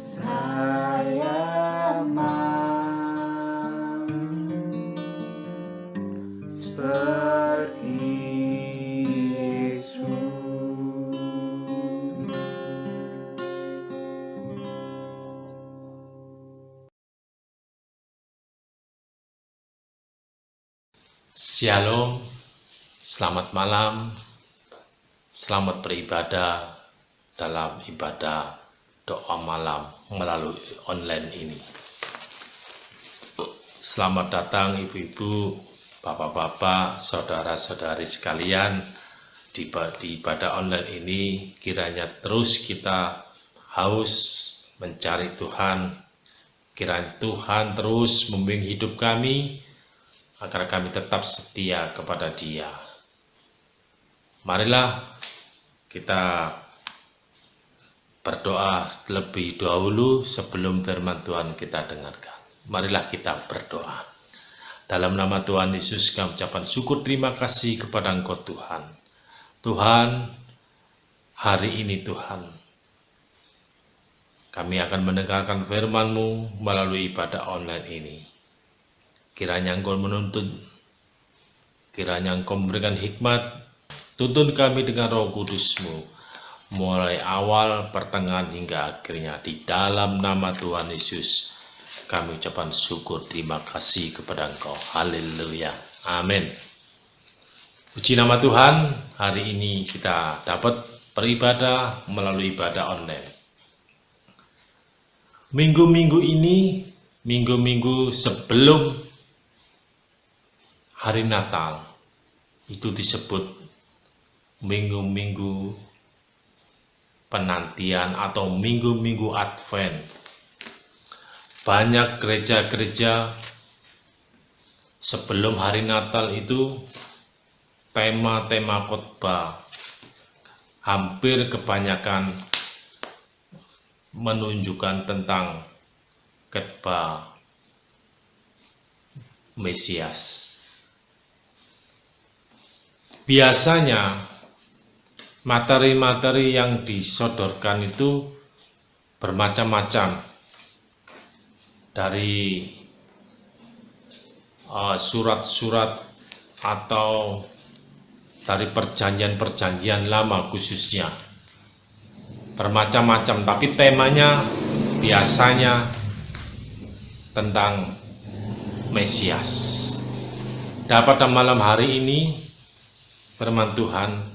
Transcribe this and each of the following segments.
Saya mau seperti Yesus. Shalom, selamat malam, selamat beribadah dalam ibadah doa malam melalui online ini. Selamat datang ibu-ibu, bapak-bapak, saudara-saudari sekalian di ibadah online ini. Kiranya terus kita haus mencari Tuhan, kiranya Tuhan terus membimbing hidup kami agar kami tetap setia kepada Dia. Marilah kita berdoa lebih dahulu sebelum firman Tuhan kita dengarkan. Marilah kita berdoa. Dalam nama Tuhan Yesus kami ucapkan syukur terima kasih kepada Engkau Tuhan. Tuhan, hari ini Tuhan, kami akan mendengarkan firman-Mu melalui ibadah online ini. Kiranya Engkau menuntun, kiranya Engkau memberikan hikmat, tuntun kami dengan Roh Kudus-Mu, mulai awal, pertengahan, hingga akhirnya. Di dalam nama Tuhan Yesus, kami ucapkan syukur, terima kasih kepada Engkau. Haleluya. Amin. Puji nama Tuhan, hari ini kita dapat beribadah melalui ibadah online. Minggu-minggu ini, minggu-minggu sebelum hari Natal, itu disebut minggu-minggu penantian atau minggu-minggu Advent. Banyak gereja-gereja sebelum hari Natal itu tema-tema khotbah hampir kebanyakan menunjukkan tentang khotbah Mesias. Biasanya materi-materi yang disodorkan itu bermacam-macam, dari surat-surat atau dari perjanjian-perjanjian lama khususnya. Bermacam-macam, tapi temanya biasanya tentang Mesias. Pada malam hari ini firman Tuhan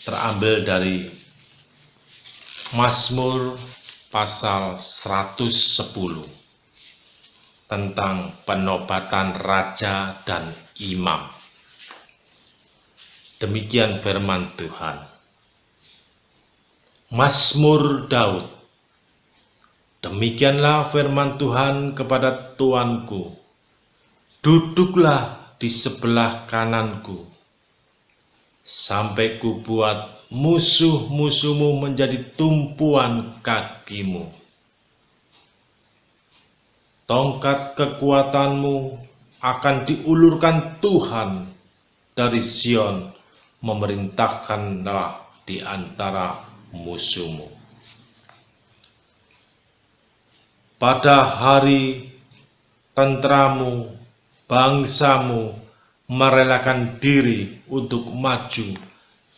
terambil dari Mazmur pasal 110 tentang penobatan raja dan imam. Demikian firman Tuhan. Mazmur Daud. Demikianlah firman Tuhan kepada Tuanku, duduklah di sebelah kananku, sampai ku buat musuh-musuhmu menjadi tumpuan kakimu. Tongkat kekuatanmu akan diulurkan Tuhan dari Sion, memerintahkanlah di antara musuhmu. Pada hari tentramu, bangsamu merelakan diri untuk maju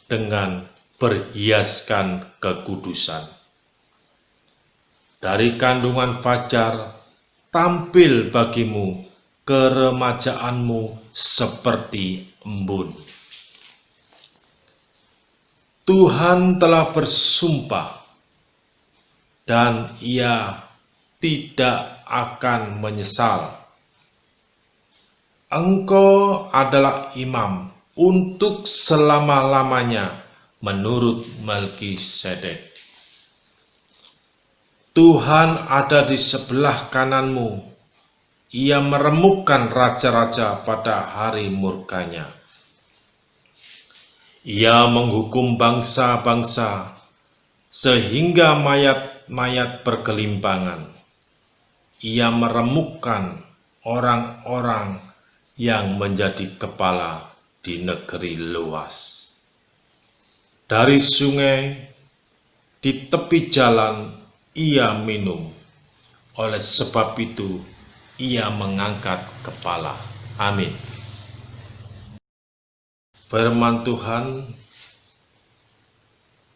dengan berhiaskan kekudusan. Dari kandungan fajar tampil bagimu keremajaanmu seperti embun. Tuhan telah bersumpah dan Ia tidak akan menyesal. Engkau adalah imam untuk selama-lamanya menurut Melkisedek. Tuhan ada di sebelah kananmu. Ia meremukkan raja-raja pada hari murkanya. Ia menghukum bangsa-bangsa sehingga mayat-mayat bergelimpangan. Ia meremukkan orang-orang yang menjadi kepala di negeri luas. Dari sungai, di tepi jalan, ia minum. Oleh sebab itu, ia mengangkat kepala. Amin. Firman Tuhan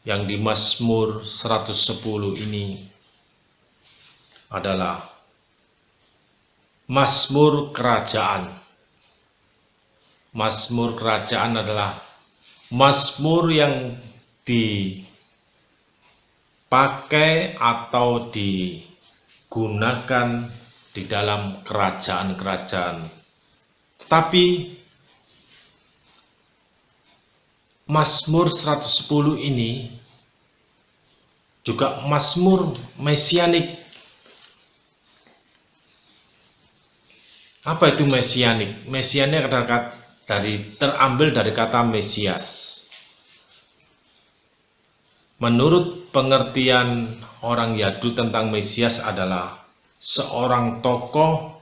yang di Mazmur 110 ini adalah Mazmur Kerajaan. Mazmur Kerajaan adalah mazmur yang dipakai atau digunakan di dalam kerajaan-kerajaan. Tetapi Mazmur 110 ini juga mazmur mesianik. Apa itu mesianik? Mesianik adalah terambil dari kata Mesias. Menurut pengertian orang Yahudi tentang Mesias adalah seorang tokoh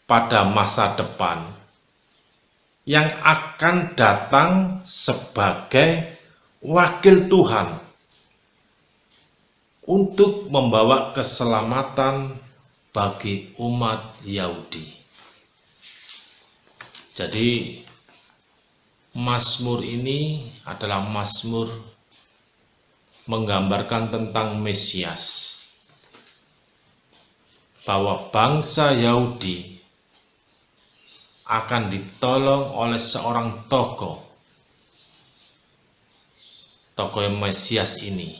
pada masa depan yang akan datang sebagai wakil Tuhan untuk membawa keselamatan bagi umat Yahudi. Jadi mazmur ini adalah mazmur menggambarkan tentang Mesias, bahwa bangsa Yahudi akan ditolong oleh seorang tokoh yang Mesias ini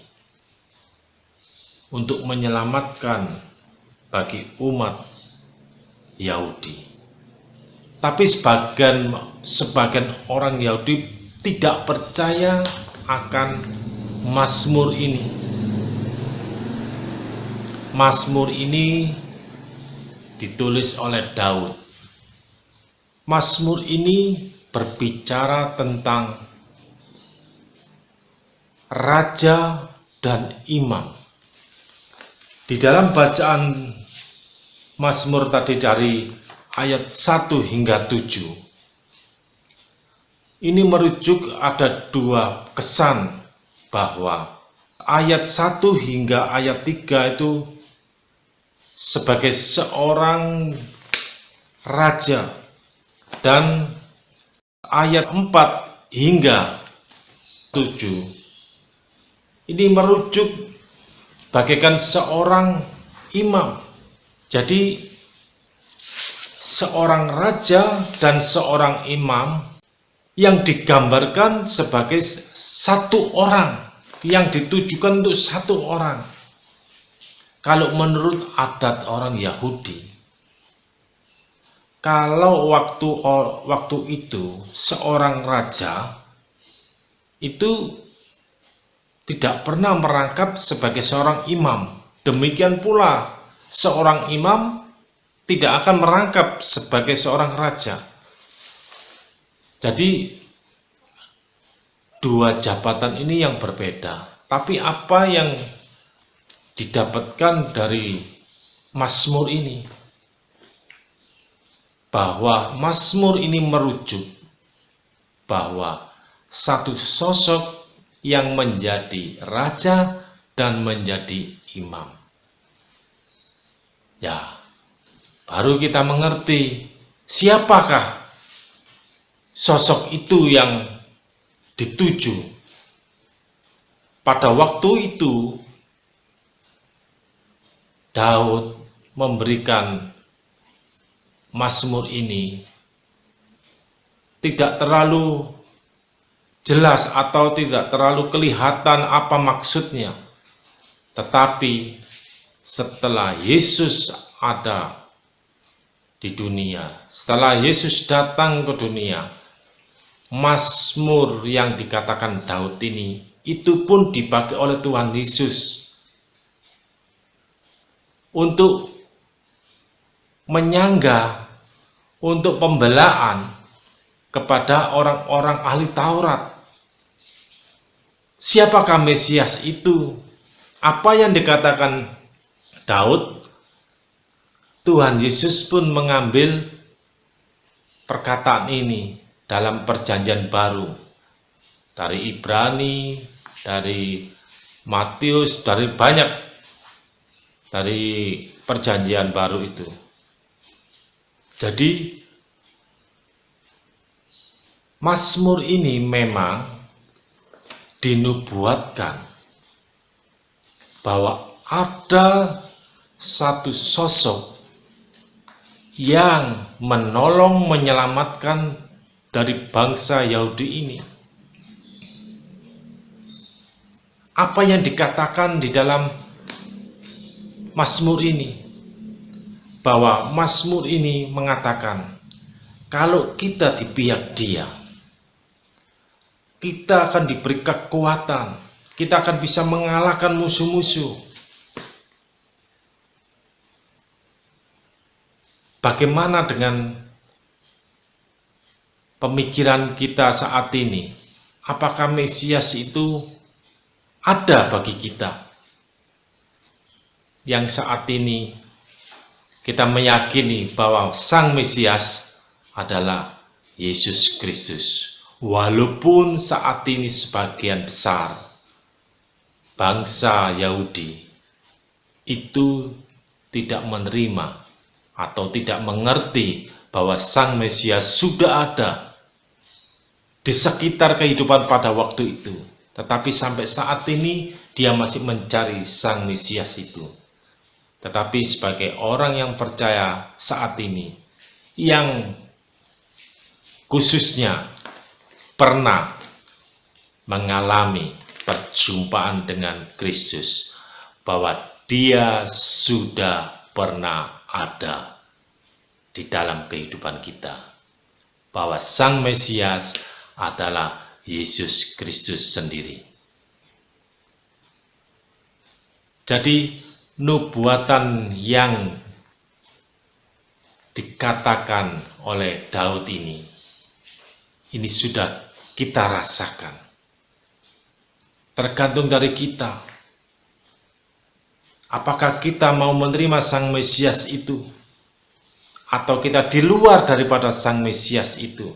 untuk menyelamatkan bagi umat Yahudi. Tapi sebagian orang Yahudi tidak percaya akan mazmur ini. Mazmur ini ditulis oleh Daud. Mazmur ini berbicara tentang raja dan imam. Di dalam bacaan mazmur tadi dari ayat 1 hingga 7, ini merujuk ada dua kesan, bahwa ayat 1 hingga ayat 3 itu sebagai seorang raja, dan ayat 4 hingga 7 ini merujuk bagaikan seorang imam. Jadi seorang raja dan seorang imam yang digambarkan sebagai satu orang, yang ditujukan untuk satu orang. Kalau menurut adat orang Yahudi, kalau waktu itu seorang raja itu tidak pernah merangkap sebagai seorang imam. Demikian pula seorang imam tidak akan merangkap sebagai seorang raja. Jadi dua jabatan ini yang berbeda. Tapi apa yang didapatkan dari mazmur ini? Bahwa mazmur ini merujuk bahwa satu sosok yang menjadi raja dan menjadi imam. Ya, baru kita mengerti siapakah sosok itu yang dituju. Pada waktu itu Daud memberikan mazmur ini tidak terlalu jelas atau tidak terlalu kelihatan apa maksudnya. Tetapi setelah Yesus ada di dunia, setelah Yesus datang ke dunia, mazmur yang dikatakan Daud ini itu pun dipakai oleh Tuhan Yesus untuk menyangga, untuk pembelaan kepada orang-orang ahli Taurat. Siapakah Mesias itu? Apa yang dikatakan Daud? Tuhan Yesus pun mengambil perkataan ini dalam perjanjian baru, dari Ibrani, dari Matius, dari banyak dari perjanjian baru itu. Jadi Mazmur ini memang dinubuatkan bahwa ada satu sosok yang menolong menyelamatkan dari bangsa Yahudi ini. Apa yang dikatakan di dalam Mazmur ini? Bahwa Mazmur ini mengatakan, kalau kita di pihak Dia, kita akan diberi kekuatan, kita akan bisa mengalahkan musuh-musuh. Bagaimana dengan pemikiran kita saat ini? Apakah Mesias itu ada bagi kita? Yang saat ini kita meyakini bahwa Sang Mesias adalah Yesus Kristus. Walaupun saat ini sebagian besar bangsa Yahudi itu tidak menerima atau tidak mengerti bahwa Sang Mesias sudah ada di sekitar kehidupan pada waktu itu. Tetapi sampai saat ini dia masih mencari Sang Mesias itu. Tetapi sebagai orang yang percaya saat ini, yang khususnya pernah mengalami perjumpaan dengan Kristus, bahwa dia sudah pernah ada di dalam kehidupan kita, bahwa Sang Mesias adalah Yesus Kristus sendiri. Jadi nubuatan yang dikatakan oleh Daud ini sudah kita rasakan. Tergantung dari kita. Apakah kita mau menerima Sang Mesias itu? Atau kita di luar daripada Sang Mesias itu?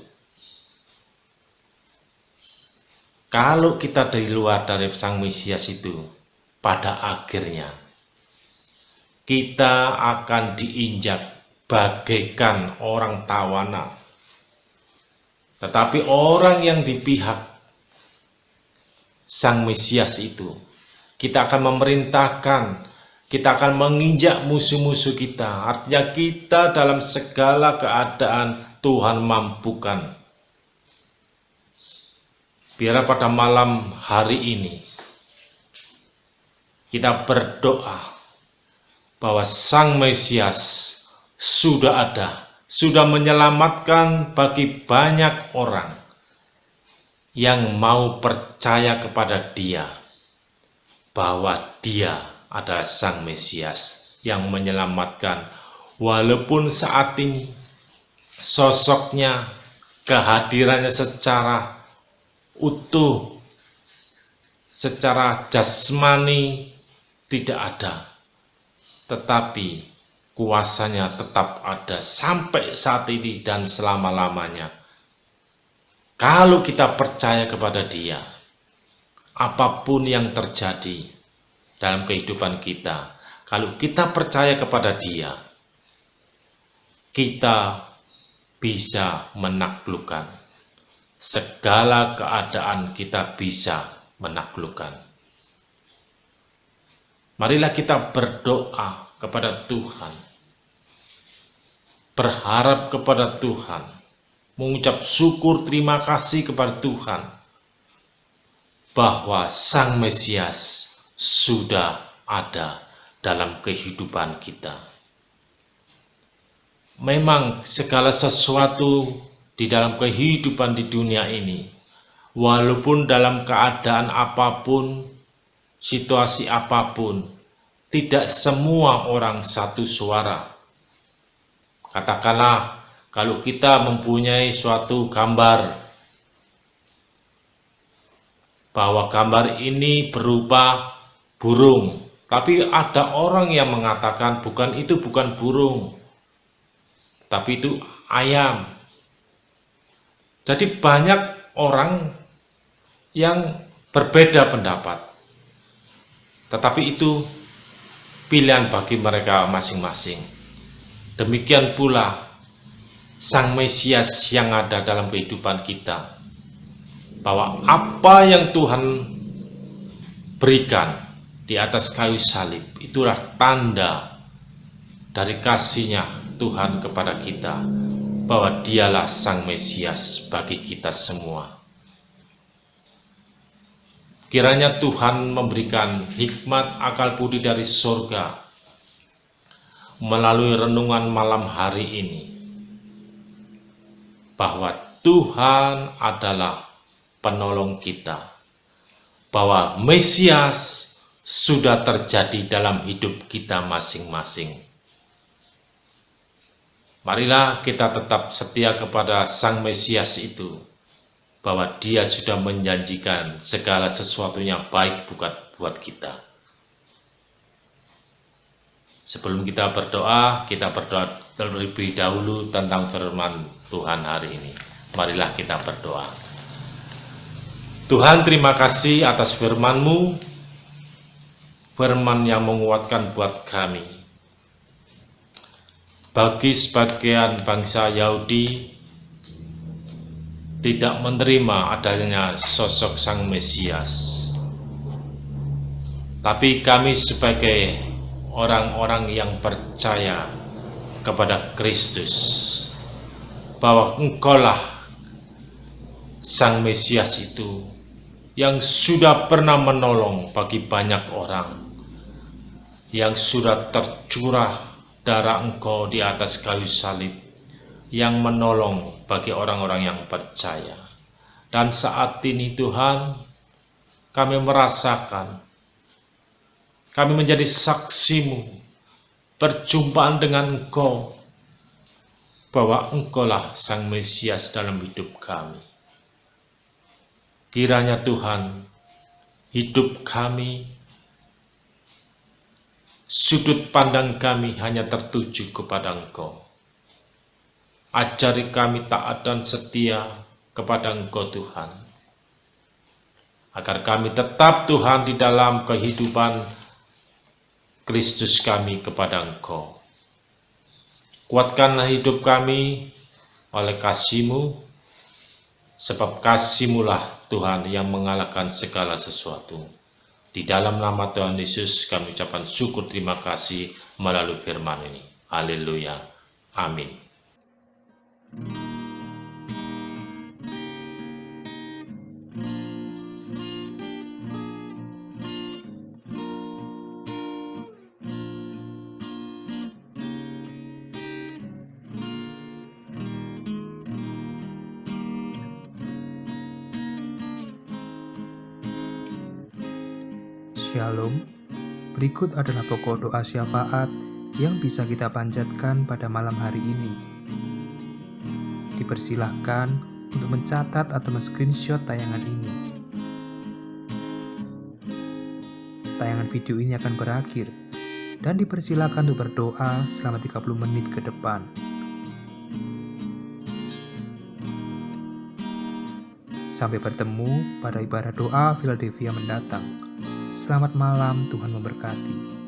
Kalau kita di luar dari Sang Mesias itu, pada akhirnya kita akan diinjak bagaikan orang tawanan. Tetapi orang yang di pihak Sang Mesias itu, kita akan memerintahkan, kita akan menginjak musuh-musuh kita. Artinya kita dalam segala keadaan Tuhan mampukan. Biar pada malam hari ini kita berdoa bahwa Sang Mesias sudah ada, sudah menyelamatkan bagi banyak orang yang mau percaya kepada Dia, bahwa Dia adalah Sang Mesias yang menyelamatkan. Walaupun saat ini sosoknya, kehadirannya secara utuh, secara jasmani tidak ada, tetapi kuasanya tetap ada sampai saat ini dan selama-lamanya. Kalau kita percaya kepada Dia, apapun yang terjadi dalam kehidupan kita, kalau kita percaya kepada Dia, kita bisa menaklukkan segala keadaan, kita bisa menaklukkan. Marilah kita berdoa kepada Tuhan, berharap kepada Tuhan, mengucap syukur terima kasih kepada Tuhan, bahwa Sang Mesias sudah ada dalam kehidupan kita. Memang segala sesuatu di dalam kehidupan di dunia ini, walaupun dalam keadaan apapun, situasi apapun, tidak semua orang satu suara. Katakanlah, kalau kita mempunyai suatu gambar, bahwa gambar ini berupa burung, tapi ada orang yang mengatakan bukan burung, tapi itu ayam. Jadi banyak orang yang berbeda pendapat. Tetapi itu pilihan bagi mereka masing-masing. Demikian pula Sang Mesias yang ada dalam kehidupan kita, bahwa apa yang Tuhan berikan di atas kayu salib itulah tanda dari kasih-Nya Tuhan kepada kita, bahwa Dialah Sang Mesias bagi kita semua. Kiranya Tuhan memberikan hikmat akal budi dari surga melalui renungan malam hari ini, bahwa Tuhan adalah penolong kita, bahwa Mesias sudah terjadi dalam hidup kita masing-masing. Marilah kita tetap setia kepada Sang Mesias itu, bahwa Dia sudah menjanjikan segala sesuatunya baik buat kita. Sebelum kita berdoa terlebih dahulu tentang firman Tuhan hari ini. Marilah kita berdoa. Tuhan, terima kasih atas firman-Mu, firman yang menguatkan buat kami. Bagi sebagian bangsa Yahudi tidak menerima adanya sosok Sang Mesias, tapi kami sebagai orang-orang yang percaya kepada Kristus, bahwa Engkaulah Sang Mesias itu yang sudah pernah menolong bagi banyak orang, yang sudah tercurah darah Engkau di atas kayu salib, yang menolong bagi orang-orang yang percaya. Dan saat ini Tuhan, kami merasakan, kami menjadi saksi-Mu, perjumpaan dengan Engkau, bahwa Engkaulah Sang Mesias dalam hidup kami. Kiranya Tuhan, hidup kami, sudut pandang kami hanya tertuju kepada Engkau. Ajari kami taat dan setia kepada Engkau Tuhan, agar kami tetap Tuhan di dalam kehidupan Kristus kami kepada Engkau. Kuatkanlah hidup kami oleh kasih-Mu, sebab kasih-Mu-lah Tuhan yang mengalahkan segala sesuatu. Di dalam nama Tuhan Yesus kami ucapkan syukur terima kasih melalui firman ini. Haleluya. Amin. Shalom, berikut adalah pokok doa syafaat yang bisa kita panjatkan pada malam hari ini. Dipersilahkan untuk mencatat atau men-screenshot tayangan ini. Tayangan video ini akan berakhir dan dipersilahkan untuk berdoa selama 30 menit ke depan. Sampai bertemu pada ibadah doa Philadelphia mendatang. Selamat malam, Tuhan memberkati.